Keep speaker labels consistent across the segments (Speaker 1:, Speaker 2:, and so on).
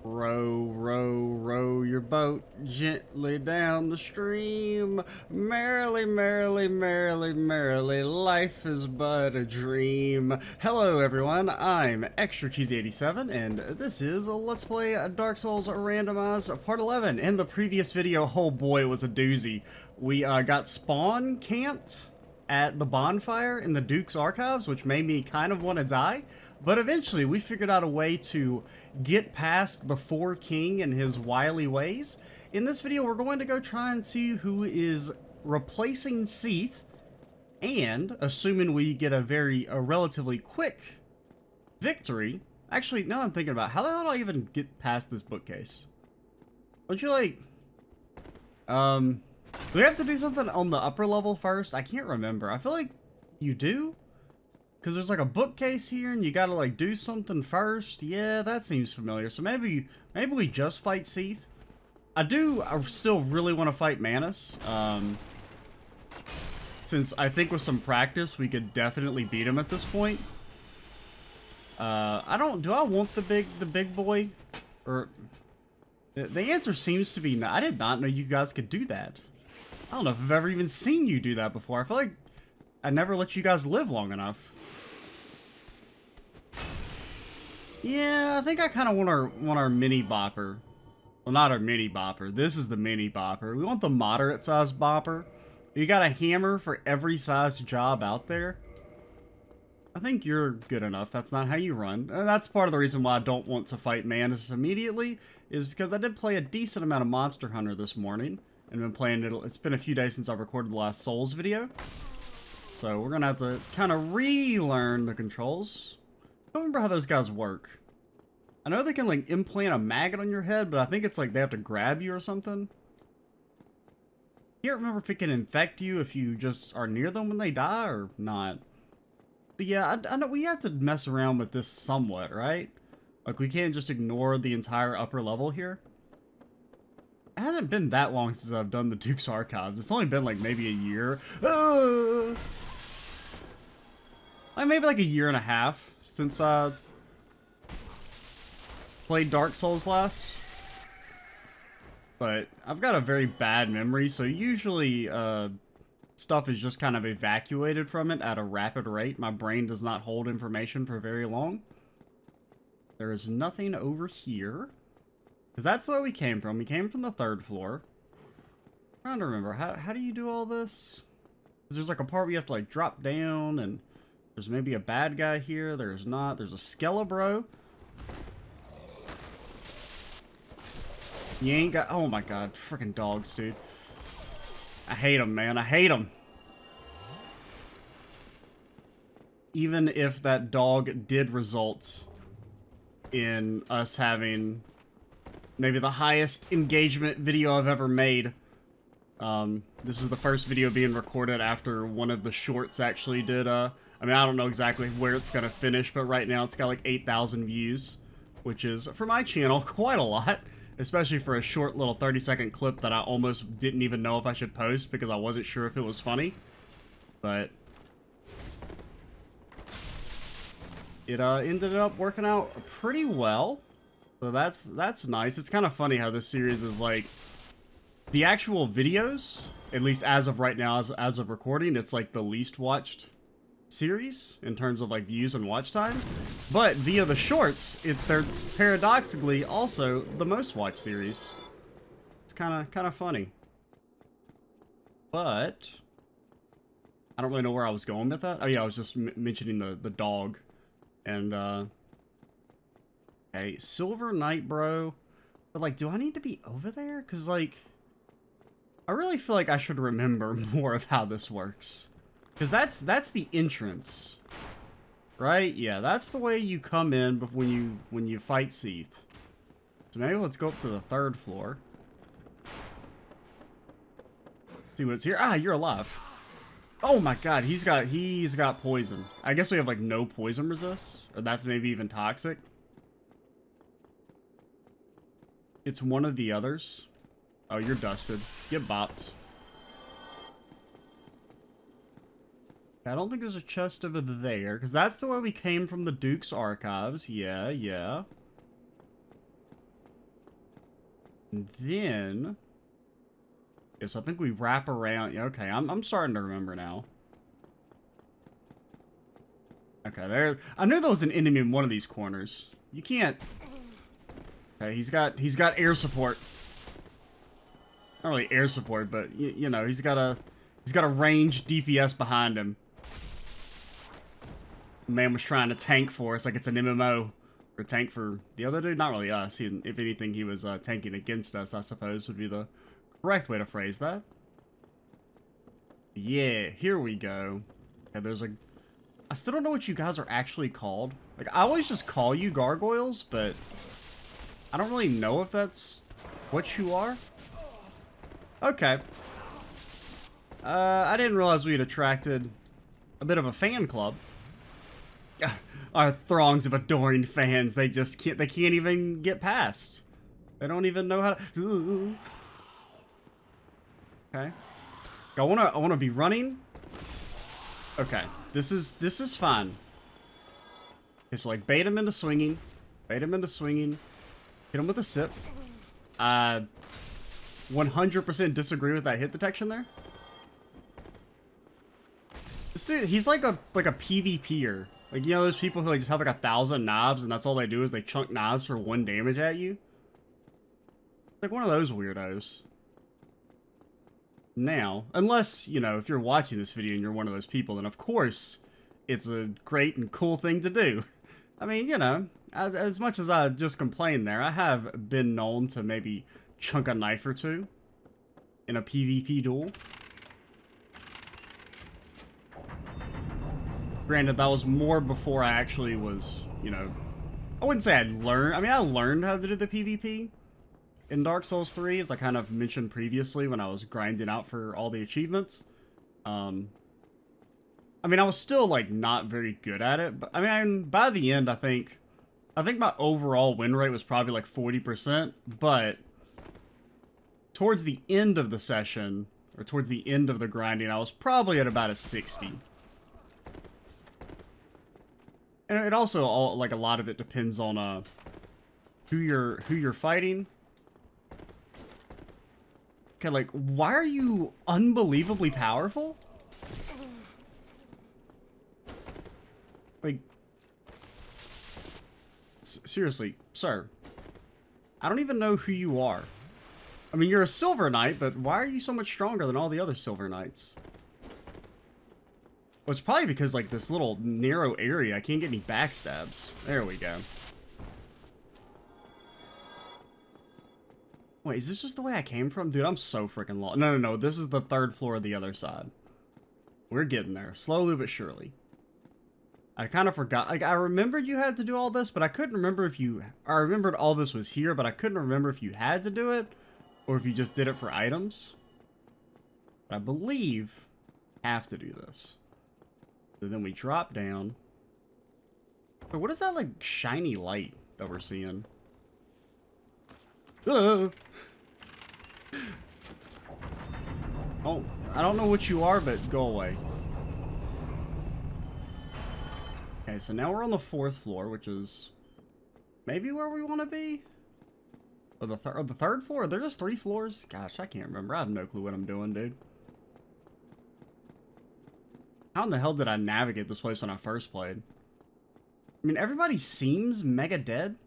Speaker 1: Row, row, row your boat gently down the stream. Merrily, merrily, merrily, merrily, life is but a dream. Hello everyone, I'm Extra Cheesy 87, and this is a Let's Play Dark Souls Randomized Part 11. In the previous video, oh boy, it was a doozy. We got spawn camped at the bonfire in the Duke's Archives, which made me kind of want to die. But eventually, we figured out a way to get past the Four King and his wily ways. In this video, we're going to go try and see who is replacing Seath, and assuming we get a relatively quick victory. Actually, now I'm thinking about how the hell do I even get past this bookcase? Don't you like, do we have to do something on the upper level first? I can't remember. I feel like you do. Because there's like a bookcase here and you gotta like do something first. Yeah, that seems familiar. So maybe we just fight Seath. I still really want to fight Manus. Since I think with some practice we could definitely beat him at this point. Do I want the big boy? Or the answer seems to be no. I did not know you guys could do that. I don't know if I've ever even seen you do that before. I feel like I never let you guys live long enough. Yeah, I think I kind of want our mini bopper. Well, not our mini bopper. This is the mini bopper. We want the moderate sized bopper. You got a hammer for every size job out there. I think you're good enough. That's not how you run. And that's part of the reason why I don't want to fight Manus immediately, is because I did play a decent amount of Monster Hunter this morning. And been playing it. It's been a few days since I recorded the last Souls video. So we're gonna have to kind of relearn the controls. I don't remember how those guys work. I know they can like implant a maggot on your head, but I think it's like they have to grab you or something. Can't remember if it can infect you if you just are near them when they die or not. But yeah, I know we have to mess around with this somewhat, right? Like we can't just ignore the entire upper level here. It hasn't been that long since I've done the Duke's Archives. It's only been like maybe a year. Like maybe like a year and a half since I played Dark Souls last. But I've got a very bad memory, so usually stuff is just kind of evacuated from it at a rapid rate. My brain does not hold information for very long. There is nothing over here. Because that's where we came from. We came from the 3rd floor. I'm trying to remember, how do you do all this? Because there's like a part where you have to like drop down and... There's maybe a bad guy here. There's not. There's a Skelebro. You ain't got... Oh my god. Freaking dogs, dude. I hate them, man. I hate them. Even if that dog did result in us having maybe the highest engagement video I've ever made. This is the first video being recorded after one of the shorts actually did... I mean, I don't know exactly where it's going to finish, but right now it's got like 8,000 views, which is, for my channel, quite a lot, especially for a short little 30-second clip that I almost didn't even know if I should post because I wasn't sure if it was funny. But it ended up working out pretty well, so that's nice. It's kind of funny how this series is like, the actual videos, at least as of right now, as of recording, it's like the least watched series in terms of like views and watch time, but via the shorts they're paradoxically also the most watched series. It's kind of funny, but I don't really know where I was going with that. Oh yeah, I was just mentioning the dog. And okay, Silver Knight, bro. But like, do I need to be over there? Because like, I really feel like I should remember more of how this works. Because that's the entrance, right? Yeah, that's the way you come in when you fight Seath. So maybe let's go up to the 3rd floor. See what's here. Ah, you're alive. Oh my god, he's got poison. I guess we have like no poison resist, or that's maybe even toxic. It's one of the others. Oh, you're dusted. Get bopped. I don't think there's a chest over there, because that's the way we came from the Duke's Archives. Yeah, yeah. And then... Yes, I think we wrap around... Yeah, okay, I'm starting to remember now. Okay, there... I knew there was an enemy in one of these corners. You can't... Okay, he's got air support. Not really air support, but, you know, he's got a ranged DPS behind him. The man was trying to tank for us like it's an MMO. Or tank for the other dude? Not really us. If anything, he was tanking against us, I suppose, would be the correct way to phrase that. Yeah, here we go. Yeah, there's a... I still don't know what you guys are actually called. Like, I always just call you gargoyles, but... I don't really know if that's what you are. Okay. I didn't realize we had attracted a bit of a fan club. Our throngs of adoring fans, they can't even get past. They don't even know how to... Okay. I wanna be running. Okay. This is fine. Okay, so like bait him into swinging. Bait him into swinging. Hit him with a sip. 100% disagree with that hit detection there. This dude, he's like a PvPer. Like, you know those people who like just have like 1,000 knobs and that's all they do is they chunk knobs for 1 damage at you? Like one of those weirdos. Now, unless, you know, if you're watching this video and you're one of those people, then of course it's a great and cool thing to do. I mean, you know, as much as I just complained there, I have been known to maybe chunk a knife or two in a PvP duel. Granted, that was more before I actually was, you know, I wouldn't say I learned. I mean, I learned how to do the PvP in Dark Souls 3, as I kind of mentioned previously when I was grinding out for all the achievements. I mean, I was still, like, not very good at it, but, I mean, by the end, I think my overall win rate was probably, like, 40%, but towards the end of the session, or towards the end of the grinding, I was probably at about a 60. And it also, like, a lot of it depends on, who you're fighting. Okay, like, why are you unbelievably powerful? Like, seriously, sir. I don't even know who you are. I mean, you're a Silver Knight, but why are you so much stronger than all the other Silver Knights? Well, it's probably because, like, this little narrow area, I can't get any backstabs. There we go. Wait, is this just the way I came from? Dude, I'm so freaking lost. No. This is the 3rd floor of the other side. We're getting there. Slowly but surely. I kind of forgot. Like, I remembered you had to do all this, but I couldn't remember if you... I remembered all this was here, but I couldn't remember if you had to do it, or if you just did it for items. But I believe I have to do this. So then we drop down. But what is that, like, shiny light that we're seeing? Oh, I don't know what you are, but go away. Okay, so now we're on the 4th floor, which is maybe where we want to be? Or the 3rd floor? Are there just 3 floors? Gosh, I can't remember. I have no clue what I'm doing, dude. How in the hell did I navigate this place when I first played? I mean, everybody seems mega dead.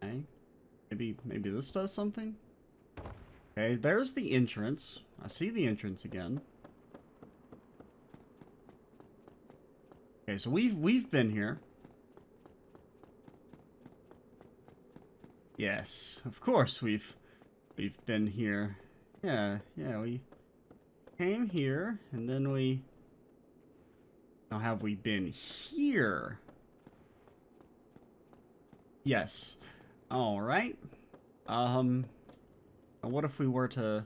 Speaker 1: Okay. Maybe this does something? Okay, there's the entrance. I see the entrance again. Okay, so we've been here. Yes, of course we've been here. Yeah, we came here and then we... Now have we been here? Yes. Alright. What if we were to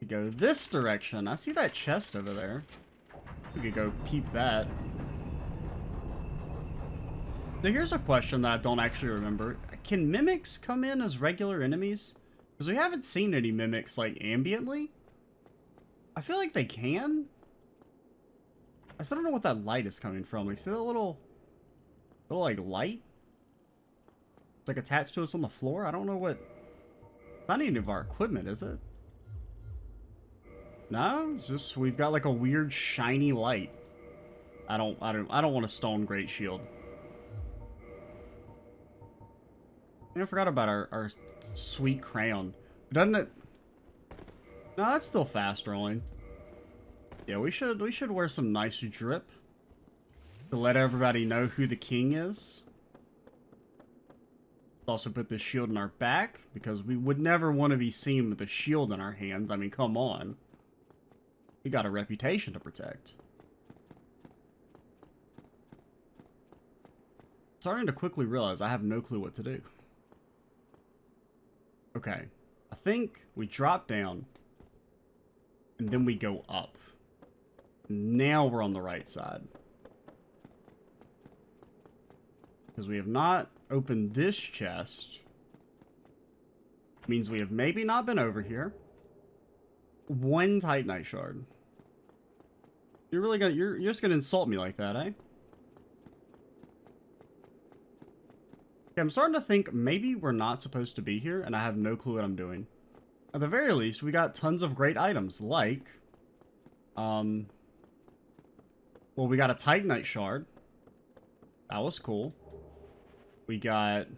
Speaker 1: go this direction? I see that chest over there. We could go peep that. So here's a question that I don't actually remember. Can mimics come in as regular enemies? Because we haven't seen any mimics, like, ambiently. I feel like they can. I still don't know what that light is coming from. Like, see that little like, light? It's like attached to us on the floor. I don't know what. It's not any of our equipment, is it? No, it's just we've got like a weird shiny light. I don't want a stone great shield. I forgot about our sweet crayon. Doesn't it? No, that's still fast rolling. Yeah, we should wear some nice drip to let everybody know who the king is. Also put this shield in our back because we would never want to be seen with a shield in our hands. I mean, come on. We got a reputation to protect. Starting to quickly realize I have no clue what to do. Okay. I think we drop down and then we go up. Now we're on the right side. Because we have not opened this chest. Means we have maybe not been over here. One Titanite shard. You're just gonna insult me like that, eh? Okay, I'm starting to think maybe we're not supposed to be here, and I have no clue what I'm doing. At the very least, we got tons of great items, like... well, we got a Titanite shard. That was cool. We got...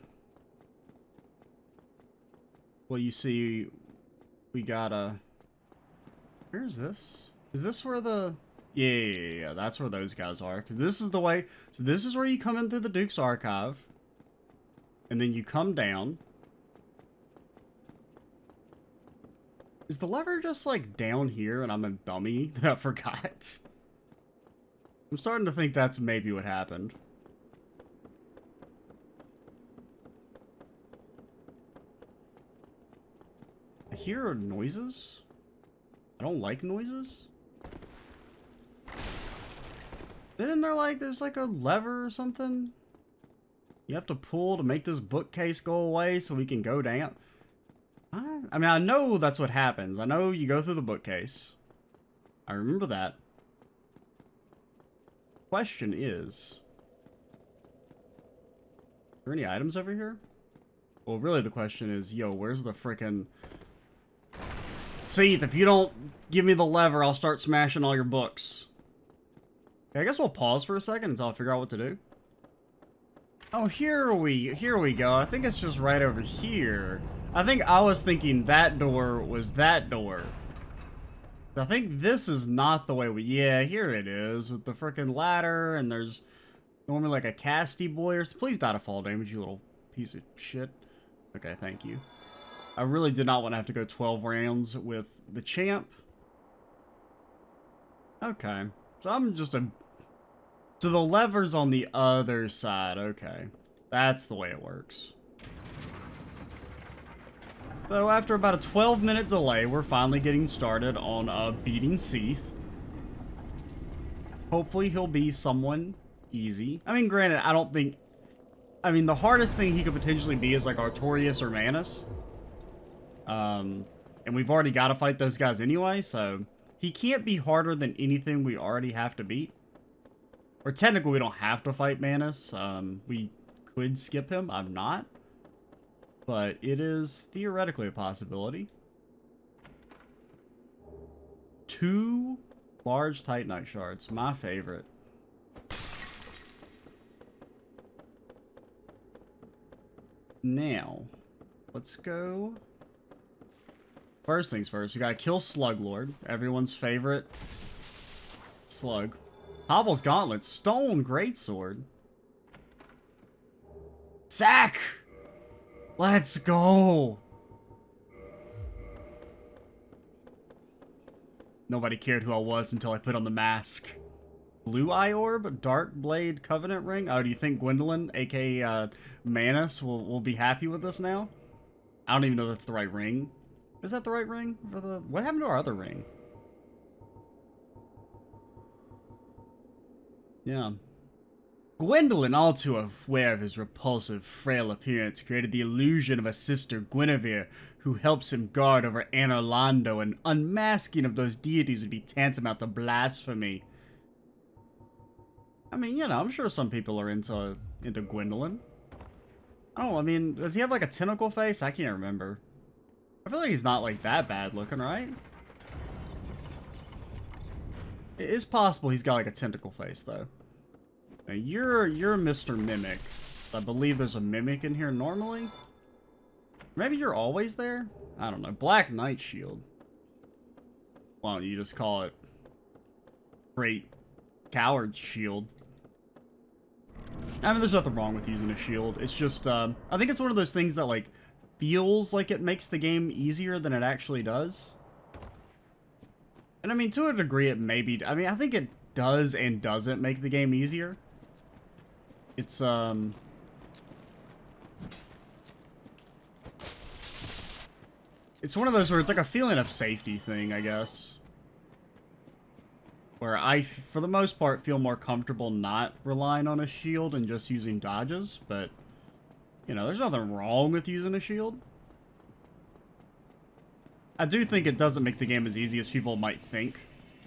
Speaker 1: Well, you see... We got a... Where is this? Is this where the... Yeah, that's where those guys are. Because this is the way... So this is where you come in through the Duke's Archive. And then you come down. Is the lever just, like, down here and I'm a dummy that I forgot? I'm starting to think that's maybe what happened. I hear noises. I don't like noises. Isn't there, like, there's, like, a lever or something? You have to pull to make this bookcase go away so we can go down. I mean, I know that's what happens. I know you go through the bookcase. I remember that. Question is... Are there any items over here? Well, really the question is, yo, where's the frickin'... Seath, if you don't give me the lever, I'll start smashing all your books. Okay, I guess we'll pause for a second until I figure out what to do. Oh, here we go. I think it's just right over here. I think I was thinking that door was that door. I think this is not the way we... Yeah, here it is with the frickin' ladder, and there's normally like a casty boy or... Please die to fall damage, you little piece of shit. Okay, thank you. I really did not want to have to go 12 rounds with the champ. Okay. So I'm just a... So the lever's on the other side. Okay. That's the way it works. So after about a 12-minute delay, we're finally getting started on beating Seath. Hopefully he'll be someone easy. I mean, granted, I don't think... I mean, the hardest thing he could potentially be is like Artorias or Manus. And we've already got to fight those guys anyway, so... He can't be harder than anything we already have to beat. Or technically, we don't have to fight Manus. We could skip him. I'm not. But it is theoretically a possibility. 2 large Titanite shards. My favorite. Now, let's go... First things first, we gotta kill Sluglord. Everyone's favorite slug. Hovel's Gauntlet. Stone Greatsword. Sack! Let's go! Nobody cared who I was until I put on the mask. Blue Eye Orb? Dark Blade Covenant Ring? Oh, do you think Gwendolyn, aka Manus, will be happy with this now? I don't even know if that's the right ring. Is that the right ring for the... What happened to our other ring? Yeah. Gwendolyn, all too aware of his repulsive, frail appearance, created the illusion of a sister Guinevere who helps him guard over Anorlando, and unmasking of those deities would be tantamount to blasphemy. I mean, you know, I'm sure some people are into Gwendolyn. Oh, I mean, does he have like a tentacle face? I can't remember. I feel like he's not like that bad looking, right? It is possible he's got like a tentacle face though. Now you're Mr. Mimic. I believe there's a mimic in here normally. Maybe you're always there? I don't know. Black Knight Shield. Why don't you just call it Great Coward Shield? I mean, there's nothing wrong with using a shield. It's just, I think it's one of those things that, like, feels like it makes the game easier than it actually does. And, I mean, to a degree, it may be... I mean, I think it does and doesn't make the game easier. It's, it's one of those where it's like a feeling of safety thing, I guess. Where I, for the most part, feel more comfortable not relying on a shield and just using dodges, but, you know, there's nothing wrong with using a shield. I do think it doesn't make the game as easy as people might think,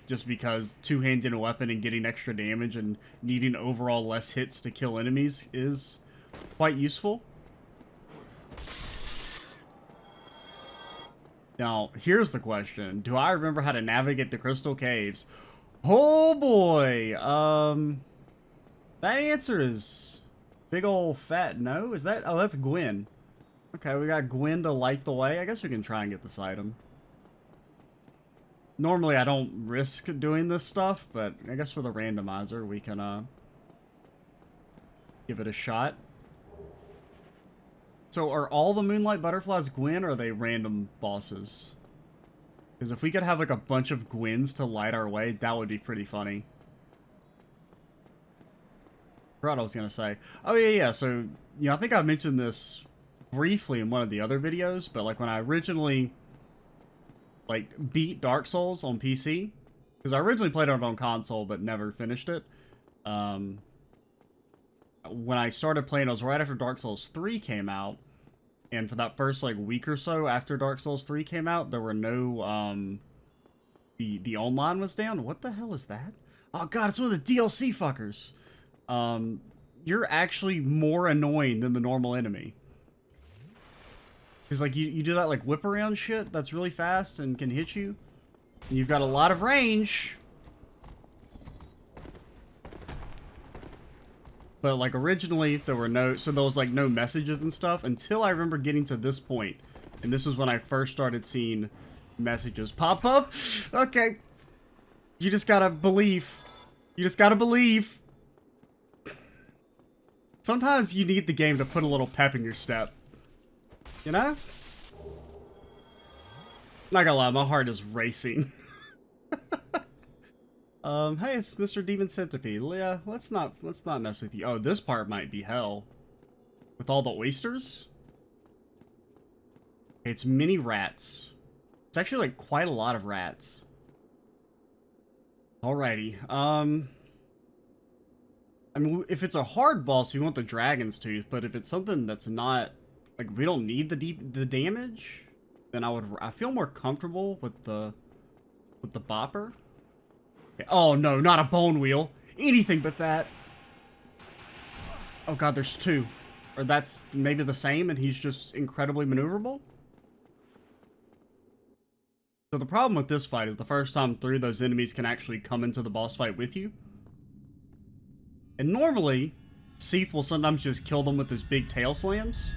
Speaker 1: just because two-handed a weapon and getting extra damage and needing overall less hits to kill enemies is quite useful. Now, here's the question. Do I remember how to navigate the Crystal Caves? Oh boy! That answer is big ol' fat no. Is that... Oh, that's Gwen. Okay, we got Gwen to light the way. I guess we can try and get this item. Normally, I don't risk doing this stuff, but I guess for the randomizer, we can, give it a shot. So, are all the Moonlight Butterflies Gwen, or are they random bosses? Because if we could have, like, a bunch of Gwens to light our way, that would be pretty funny. I forgot what I was going to say. Oh, yeah, so, you know, I think I mentioned this briefly in one of the other videos, but, like, when I originally, like, beat Dark Souls on PC, because I originally played it on console, but never finished it. When I started playing, it was right after Dark Souls 3 came out. And for that first, like, week or so after Dark Souls 3 came out, there were no, the online was down. What the hell is that? Oh, God, it's one of the DLC fuckers. You're actually more annoying than the normal enemy. Because, like, you do that, like, whip around shit that's really fast and can hit you. And you've got a lot of range. But, like, originally, there were no... So there was, like, no messages and stuff until I remember getting to this point. And this was when I first started seeing messages pop up. Okay. You just gotta believe. You just gotta believe. Sometimes you need the game to put a little pep in your step. You know? Not gonna lie, my heart is racing. Hey, it's Mr. Demon Centipede. Yeah, let's not mess with you. Oh, this part might be hell. With all the oysters? Okay, it's mini rats. It's actually, like, quite a lot of rats. Alrighty, I mean, if it's a hard boss, you want the Dragon's Tooth, but if it's something that's not... Like, we don't need the damage, then I feel more comfortable with the bopper. Oh no, not a bone wheel. Anything but that. Oh god, there's two. Or that's maybe the same and he's just incredibly maneuverable. So the problem with this fight is the first time through, those enemies can actually come into the boss fight with you. And normally, Seath will sometimes just kill them with his big tail slams.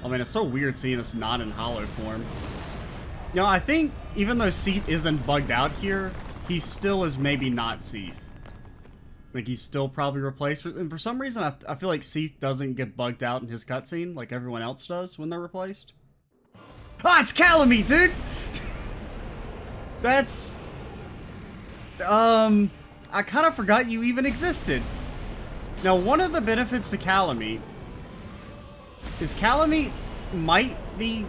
Speaker 1: I mean, it's so weird seeing us not in hollow form. You know, I think even though Seath isn't bugged out here, he still is maybe not Seath. Like, he's still probably replaced. And for some reason, I feel like Seath doesn't get bugged out in his cutscene like everyone else does when they're replaced. Ah, it's Calamite, dude! That's... I kind of forgot you even existed. Now, one of the benefits to Calamite is Calamite might be...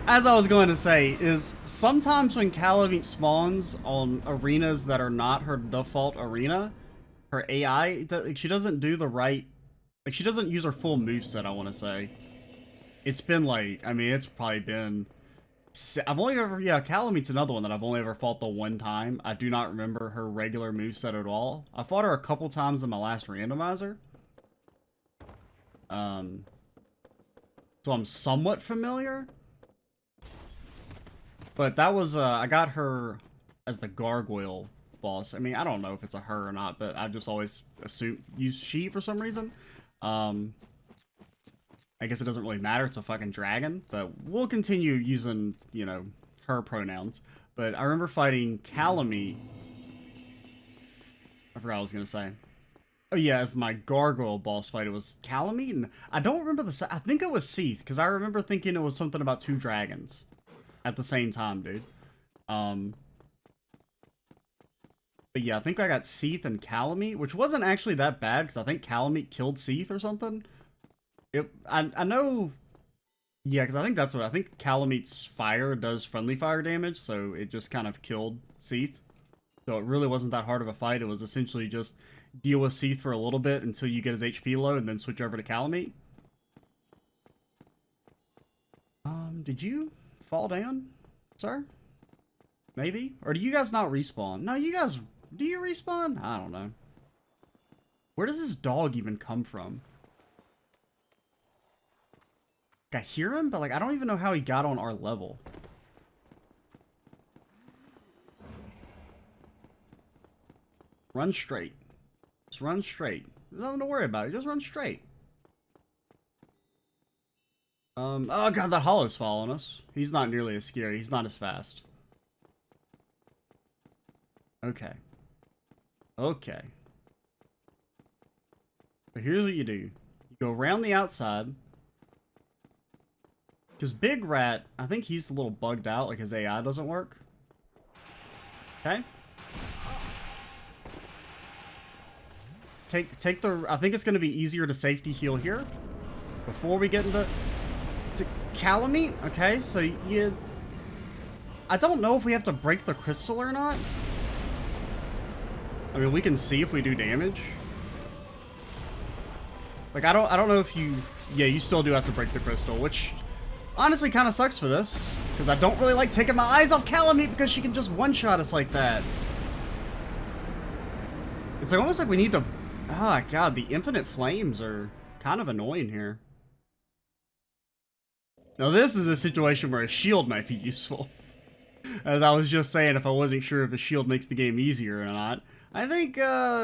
Speaker 1: As I was going to say, is sometimes when Calamite spawns on arenas that are not her default arena, her AI, she doesn't do the right... Like, she doesn't use her full moveset, I want to say. It's been like... I mean, it's probably been I've only ever, yeah, Calameet's another one that I've only ever fought the one time. I do not remember her regular moveset at all. I fought her a couple times in my last randomizer. So I'm somewhat familiar. But that was, I got her as the gargoyle boss. I mean, I don't know if it's a her or not, but I've just always assumed, used she for some reason. I guess it doesn't really matter, it's a fucking dragon, but we'll continue using, you know, her pronouns. But I remember fighting Calameet. I forgot what I was gonna say. Oh yeah, as my gargoyle boss fight, it was Calameet, and I don't remember I think it was Seath, because I remember thinking it was something about two dragons at the same time, dude. But yeah, I think I got Seath and Calameet, which wasn't actually that bad, because I think Calameet killed Seath or something. I know, yeah, because I think that's what, I think Calameet's fire does friendly fire damage, so it just kind of killed Seath. So it really wasn't that hard of a fight. It was essentially just deal with Seath for a little bit until you get his HP low, and then switch over to Calameet. Did you fall down, sir? Maybe? Or do you guys not respawn? No, you guys, do you respawn? I don't know. Where does this dog even come from? I hear him, but like I don't even know how he got on our level. Run straight. Just run straight. There's nothing to worry about. Just run straight. Oh god, that hollow's following us. He's not nearly as scary. He's not as fast. Okay. Okay. So here's what you do. You go around the outside. Because Big Rat, I think he's a little bugged out, like his AI doesn't work. Okay. Take the, I think it's going to be easier to safety heal here. Before we get into Calameet. Okay, so you, I don't know if we have to break the crystal or not. I mean, we can see if we do damage. Like, I don't know if you, yeah, you still do have to break the crystal, which honestly kind of sucks for this, because I don't really like taking my eyes off Calameet because she can just one-shot us like that. It's like almost like we need to, oh god, the infinite flames are kind of annoying here. Now this is a situation where a shield might be useful. As I was just saying, if I wasn't sure if a shield makes the game easier or not, I think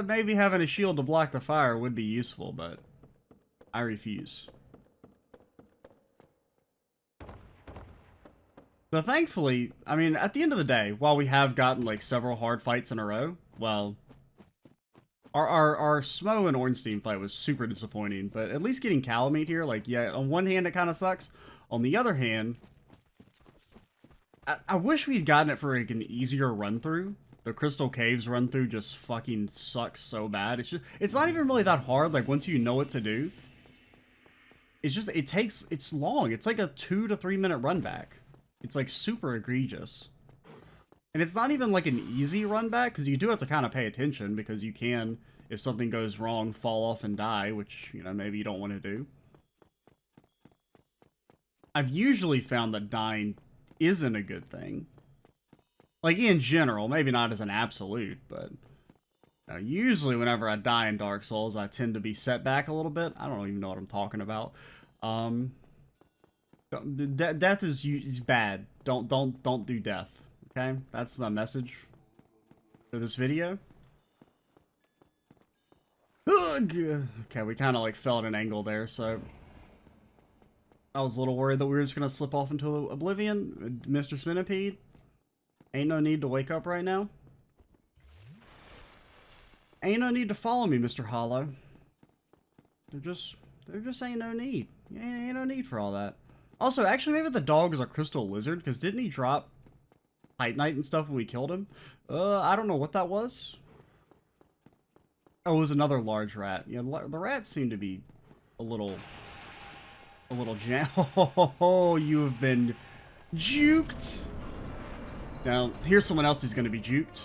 Speaker 1: maybe having a shield to block the fire would be useful, but I refuse. So thankfully, I mean, at the end of the day, while we have gotten like several hard fights in a row, well, our Smo and Ornstein fight was super disappointing, but at least getting Calameet here, like, yeah, on one hand it kind of sucks. On the other hand, I wish we'd gotten it for like an easier run through. The Crystal Caves run through just fucking sucks so bad. It's not even really that hard, like once you know what to do. It's just, it's long. It's like a 2 to 3 minute run back. It's like super egregious. And it's not even like an easy run back, because you do have to kind of pay attention, because you can, if something goes wrong, fall off and die, which, you know, maybe you don't want to do. I've usually found that dying isn't a good thing. Like, in general, maybe not as an absolute, but usually whenever I die in Dark Souls, I tend to be set back a little bit. I don't even know what I'm talking about. Death is bad. Don't do death. Okay, that's my message for this video. Ugh. Okay, we kind of like fell at an angle there, so I was a little worried that we were just gonna slip off into oblivion. Mr. Centipede, ain't no need to wake up right now. Ain't no need to follow me, Mr. Hollow. There just ain't no need. Ain't no need for all that. Also, actually, maybe the dog is a crystal lizard, because didn't he drop Titanite and stuff when we killed him? I don't know what that was. Oh, it was another large rat. Yeah, the rats seem to be a little jam. Oh, you have been juked. Now, here's someone else who's going to be juked.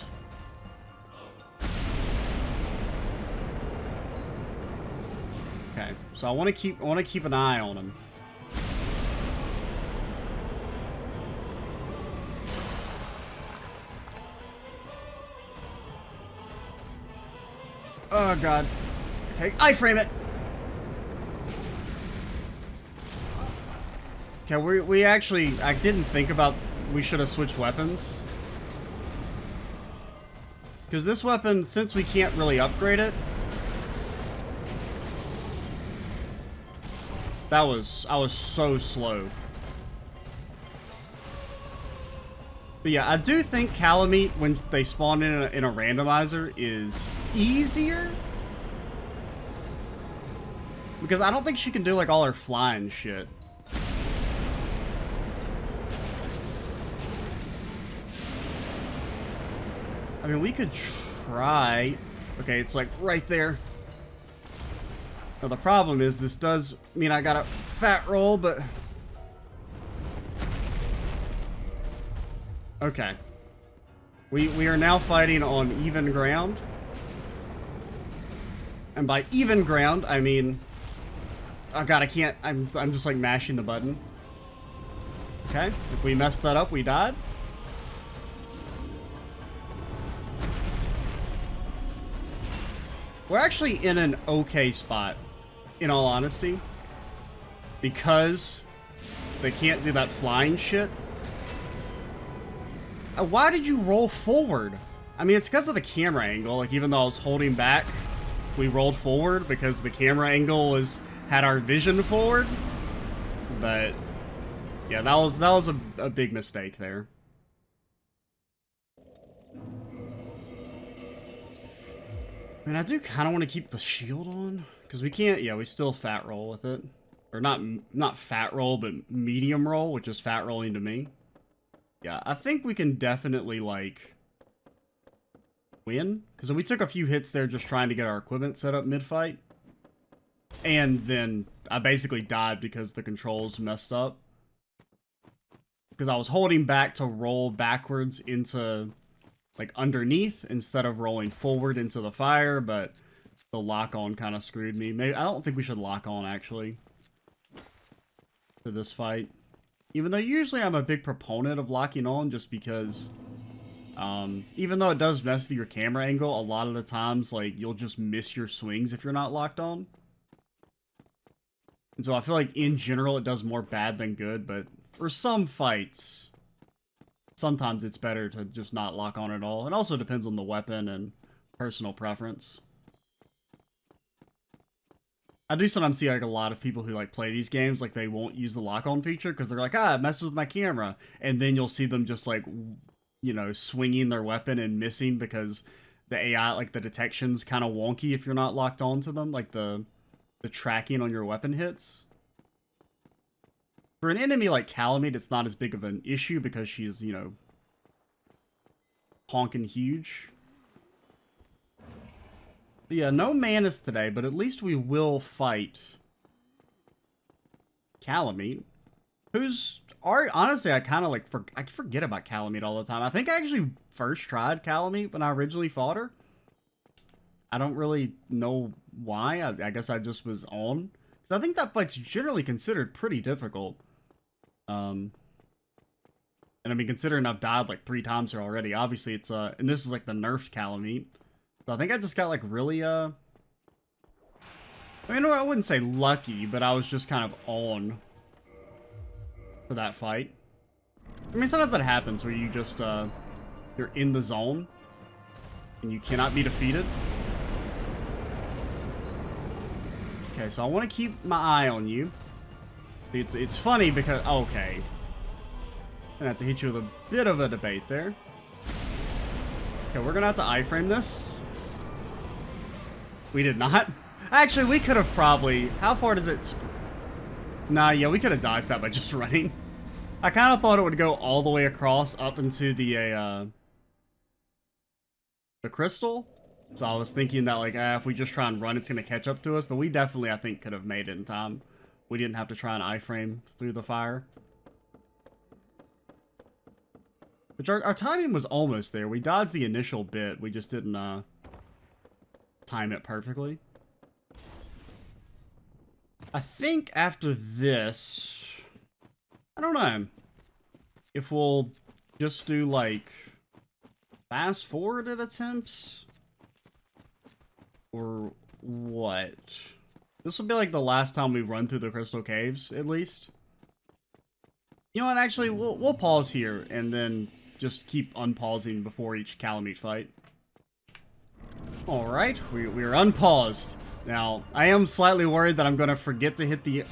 Speaker 1: Okay, so I want to keep an eye on him. Oh, God. Okay, iframe it. Okay, we actually... I didn't think about... We should have switched weapons. Because this weapon, since we can't really upgrade it... I was so slow. But yeah, I do think Calamite, when they spawn in a randomizer, is easier. Because I don't think she can do, like, all her flying shit. I mean, we could try... Okay, it's, like, right there. Now, the problem is, this does mean I gotta fat roll, but... Okay. We are now fighting on even ground. And by even ground, I mean... Oh god, I can't... I'm just, like, mashing the button. Okay, if we messed that up, we died. We're actually in an okay spot, in all honesty. Because they can't do that flying shit. Why did you roll forward? I mean, it's because of the camera angle. Like, even though I was holding back, we rolled forward because the camera angle had our vision forward. But yeah, that was a big mistake there. I mean, I do kind of want to keep the shield on because we can't. Yeah, we still fat roll with it, or not fat roll, but medium roll, which is fat rolling to me. Yeah, I think we can definitely, like, win. Because we took a few hits there just trying to get our equipment set up mid-fight. And then I basically died because the controls messed up. Because I was holding back to roll backwards into, like, underneath instead of rolling forward into the fire, but the lock-on kind of screwed me. Maybe I don't think we should lock on, actually, for this fight. Even though usually I'm a big proponent of locking on just because, even though it does mess with your camera angle, a lot of the times, like, you'll just miss your swings if you're not locked on. And so I feel like, in general, it does more bad than good, but for some fights, sometimes it's better to just not lock on at all. It also depends on the weapon and personal preference. I do sometimes see, like, a lot of people who, like, play these games, like, they won't use the lock-on feature because they're like, it messes with my camera. And then you'll see them just, like, you know, swinging their weapon and missing because the AI, like, the detection's kind of wonky if you're not locked on to them. Like, the tracking on your weapon hits. For an enemy like Calamite, it's not as big of an issue because she's, you know, honking huge. But yeah, no Manus today, but at least we will fight Calamite. Who's... honestly, I kind of, like, I forget about Calamite all the time. I think I actually first tried Calamite when I originally fought her. I don't really know why. I guess I just was on. Because I think that fight's generally considered pretty difficult. And I mean, considering I've died, like, 3 times here already, obviously it's, and this is, like, the nerfed Calamite. So I think I just got, like, really, I mean, I wouldn't say lucky, but I was just kind of on for that fight. I mean, sometimes that happens where you just, you're in the zone and you cannot be defeated. Okay, so I want to keep my eye on you. It's funny because... Okay. I'm gonna have to hit you with a bit of a debate there. Okay, we're gonna have to iframe this. We did not. Actually, we could have probably... How far does it... Nah, yeah, we could have dodged that by just running. I kind of thought it would go all the way across up into the crystal. So I was thinking that, like, if we just try and run, it's going to catch up to us. But we definitely, I think, could have made it in time. We didn't have to try and iframe through the fire. Which, our timing was almost there. We dodged the initial bit. We just didn't time it perfectly. I think after this... I don't know. If we'll just do, like, fast-forwarded attempts... Or what? This will be like the last time we run through the Crystal Caves, at least. You know what, actually, we'll pause here and then just keep unpausing before each Calamite fight. Alright, we are unpaused. Now, I am slightly worried that I'm going to forget to hit the...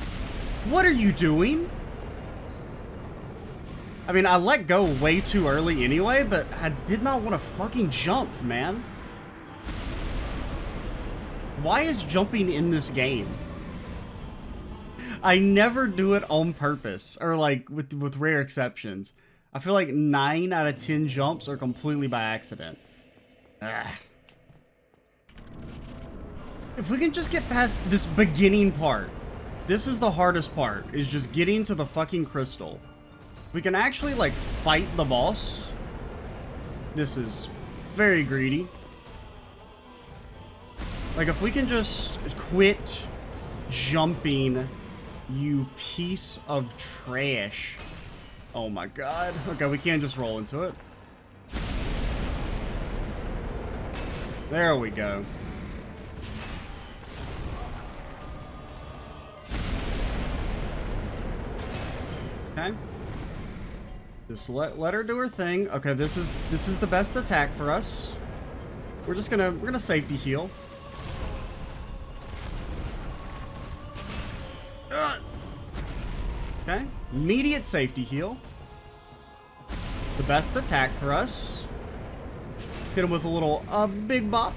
Speaker 1: What are you doing? I mean, I let go way too early anyway, but I did not want to fucking jump, man. Why is jumping in this game? I never do it on purpose, or like with rare exceptions. I feel like 9 out of 10 jumps are completely by accident. Ugh. If we can just get past this beginning part. This is the hardest part, is just getting to the fucking crystal. We can actually like fight the boss. This is very greedy. Like if we can just quit jumping, you piece of trash. Oh my god. Okay, we can't just roll into it. There we go. Okay. Just let her do her thing. Okay, this is the best attack for us. We're gonna safety heal. Okay, immediate safety heal. The best attack for us. Hit him with a little big bop.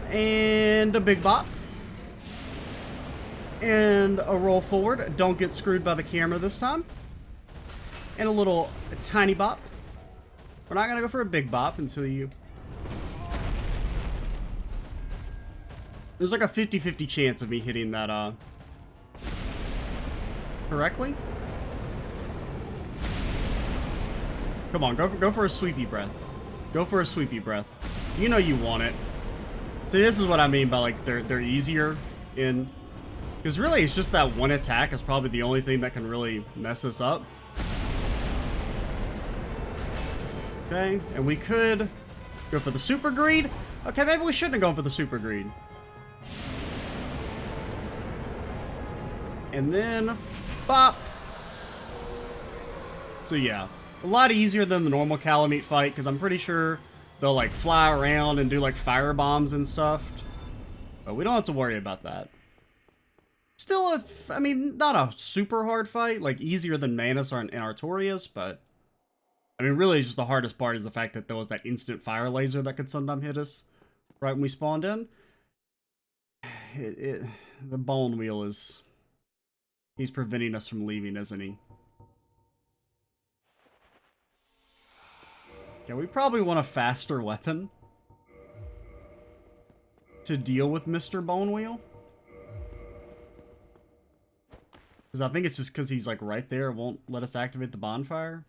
Speaker 1: And a big bop. And a roll forward. Don't get screwed by the camera this time. And a tiny bop. We're not going to go for a big bop until you... There's like a 50-50 chance of me hitting that, correctly. Come on, go for a sweepy breath. Go for a sweepy breath. You know you want it. See, this is what I mean by, like, they're easier in... Because really, it's just that one attack is probably the only thing that can really mess us up. Okay, and we could go for the super greed. Okay, maybe we shouldn't have gone for the super greed. And then, bop. So yeah, a lot easier than the normal Calamite fight, because I'm pretty sure they'll like fly around and do like fire bombs and stuff. But we don't have to worry about that. Still, I mean, not a super hard fight, like easier than Manus and Artorias, but I mean, really just the hardest part is the fact that there was that instant fire laser that could sometimes hit us right when we spawned in. The bone wheel is... He's preventing us from leaving, isn't he? Yeah, we probably want a faster weapon to deal with Mr. Bone Wheel. Because I think it's just because he's like right there, it won't let us activate the bonfire.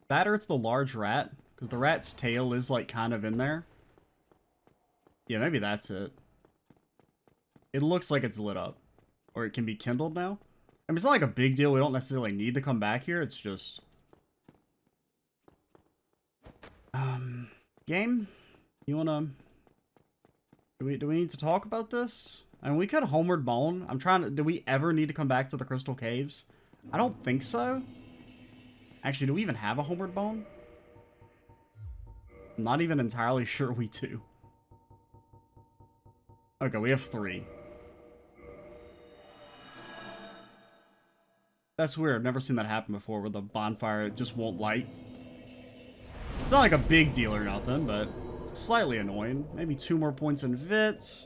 Speaker 1: That or it's the large rat, because the rat's tail is like kind of in there. Yeah, maybe that's it. It looks like it's lit up. Or it can be kindled now. I mean, it's not like a big deal. We don't necessarily need to come back here. It's just... Game? You wanna... Do we need to talk about this? I mean, we could Homeward Bone. I'm trying to... Do we ever need to come back to the Crystal Caves? I don't think so. Actually, do we even have a Homeward Bone? I'm not even entirely sure we do. Okay, we have 3. That's weird. I've never seen that happen before, where the bonfire just won't light. It's not like a big deal or nothing, but slightly annoying. Maybe 2 more points in Vit.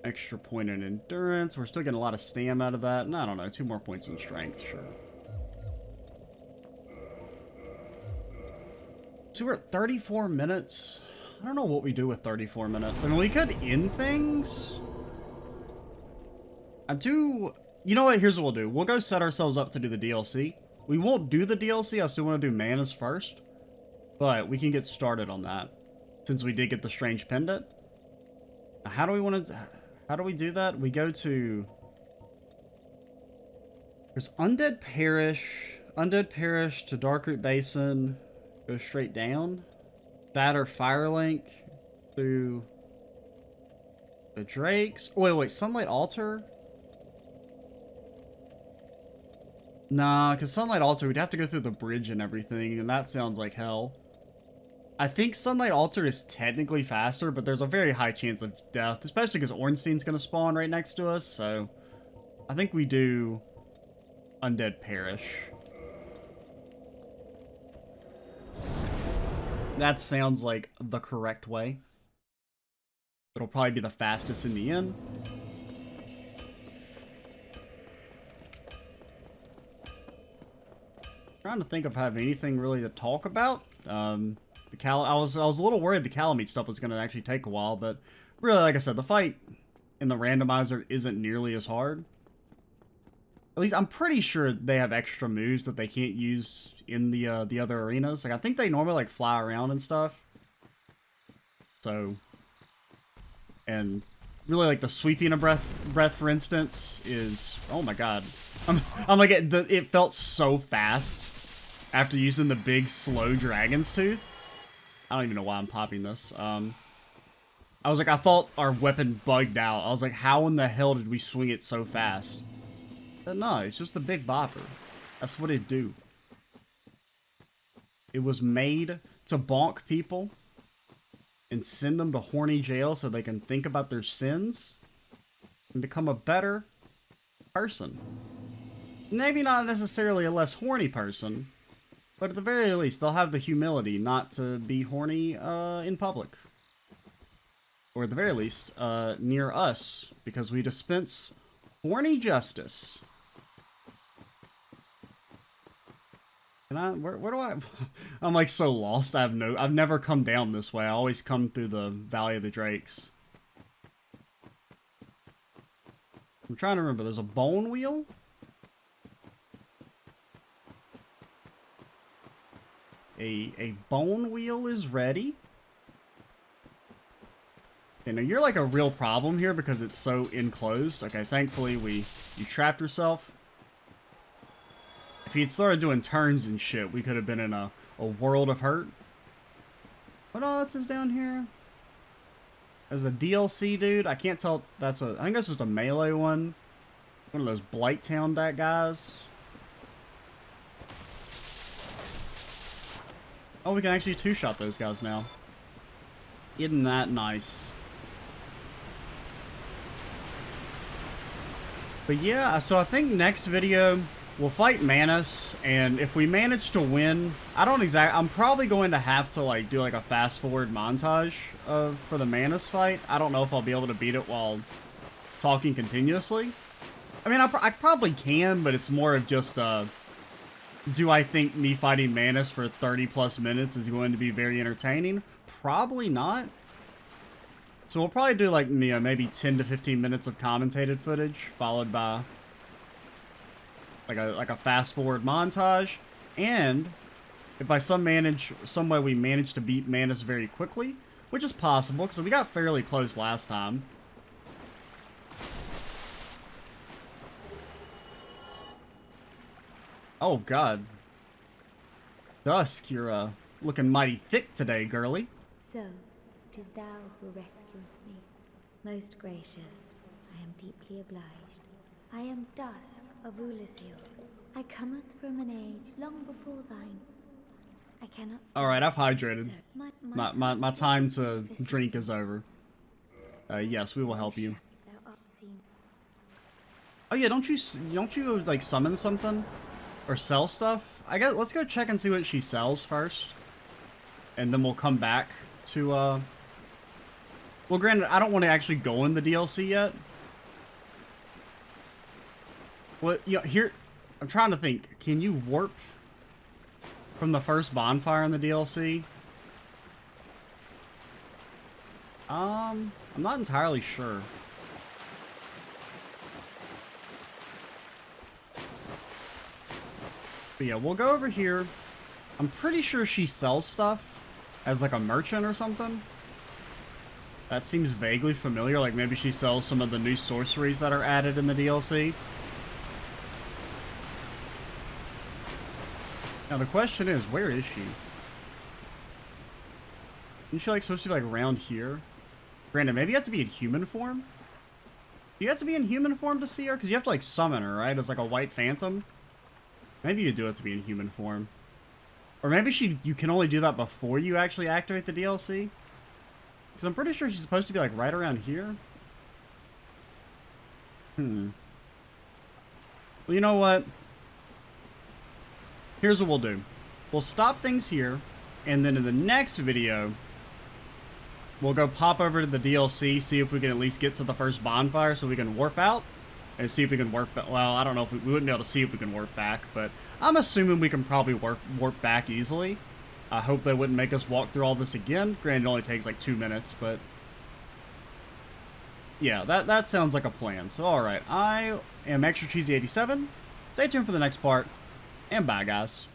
Speaker 1: Extra point in Endurance. We're still getting a lot of stam out of that. And I don't know, 2 more points in Strength, sure. So we're at 34 minutes. I don't know what we do with 34 minutes. I mean, we could end things. You know what? Here's what we'll do. We'll go set ourselves up to do the DLC. We won't do the DLC. I still want to do Manus first. But we can get started on that. Since we did get the Strange Pendant. Now, how do we do that? We go to... There's Undead Parish. Undead Parish to Darkroot Basin. Go straight down. Batter Firelink through the Drakes. Oh, wait, Sunlight Altar? Nah, because Sunlight Altar, we'd have to go through the bridge and everything, and that sounds like hell. I think Sunlight Altar is technically faster, but there's a very high chance of death, especially because Ornstein's going to spawn right next to us, so I think we do Undead Parish. That sounds like the correct way. It'll probably be the fastest in the end. Trying to think of having anything really to talk about. I was a little worried the Calamite stuff was going to actually take a while, but really, like I said, the fight in the randomizer isn't nearly as hard. At least I'm pretty sure they have extra moves that they can't use in the other arenas. Like I think they normally like fly around and stuff. So, and really like the sweeping of breath for instance is, oh my god, I'm like it felt so fast after using the big slow dragon's tooth. I don't even know why I'm popping this. I was like, I thought our weapon bugged out. I was like, how in the hell did we swing it so fast? But no, it's just the big bopper. That's what it do. It was made to bonk people and send them to horny jail so they can think about their sins and become a better person. Maybe not necessarily a less horny person, but at the very least, they'll have the humility not to be horny in public. Or at the very least, near us, because we dispense horny justice. And where do I... I'm like so lost, I've never come down this way. I always come through the Valley of the Drakes. I'm trying to remember, there's a bone wheel? A bone wheel is ready. Okay, now you're like a real problem here because it's so enclosed. Okay, thankfully you trapped yourself. If he'd started doing turns and shit, we could have been in a world of hurt. What else is down here? There's a DLC dude. I can't tell. I think that's just a melee one. One of those Blighttown guys. Oh, we can actually two-shot those guys now. Isn't that nice? But yeah, so I think next video we'll fight Manus, and if we manage to win, I'm probably going to have to like do like a fast-forward montage for the Manus fight. I don't know if I'll be able to beat it while talking continuously. I mean, I probably can, but it's more of just do I think me fighting Manus for 30+ minutes is going to be very entertaining? Probably not. So we'll probably do like, maybe 10 to 15 minutes of commentated footage, followed by like a fast forward montage. And if by some way we manage to beat Manus very quickly, which is possible because we got fairly close last time. Oh god. Dusk, you're looking mighty thick today, girly.
Speaker 2: So, 'tis thou who rescueth me. Most gracious, I am deeply obliged. I am Dusk of Ulasil. I cometh from an age long before thine. I cannot.
Speaker 1: Alright, I've hydrated. My time to drink is over. Yes, we will help you. Oh yeah, don't you like summon something? Or sell stuff? I guess let's go check and see what she sells first. And then we'll come back to well, granted, I don't want to actually go in the DLC yet. What, here I'm trying to think. Can you warp from the first bonfire in the DLC? I'm not entirely sure. But yeah, we'll go over here. I'm pretty sure she sells stuff as like a merchant or something. That seems vaguely familiar, like maybe she sells some of the new sorceries that are added in the DLC. Now the question is, where is she? Isn't she like supposed to be like around here? Brandon, maybe you have to be in human form? Do you have to be in human form to see her? Because you have to like summon her, right? As like a white phantom. Maybe you do have to be in human form. Or maybe you can only do that before you actually activate the DLC. Because I'm pretty sure she's supposed to be like right around here. Well, you know what? Here's what we'll do. We'll stop things here. And then in the next video, we'll go pop over to the DLC, see if we can at least get to the first bonfire so we can warp out. And see if we can warp back. Well, I don't know if we wouldn't be able to see if we can warp back, but I'm assuming we can probably warp back easily. I hope they wouldn't make us walk through all this again. Granted, it only takes like 2 minutes, but yeah, that sounds like a plan. So, alright, I am Extra Cheesy 87. Stay tuned for the next part, and bye, guys.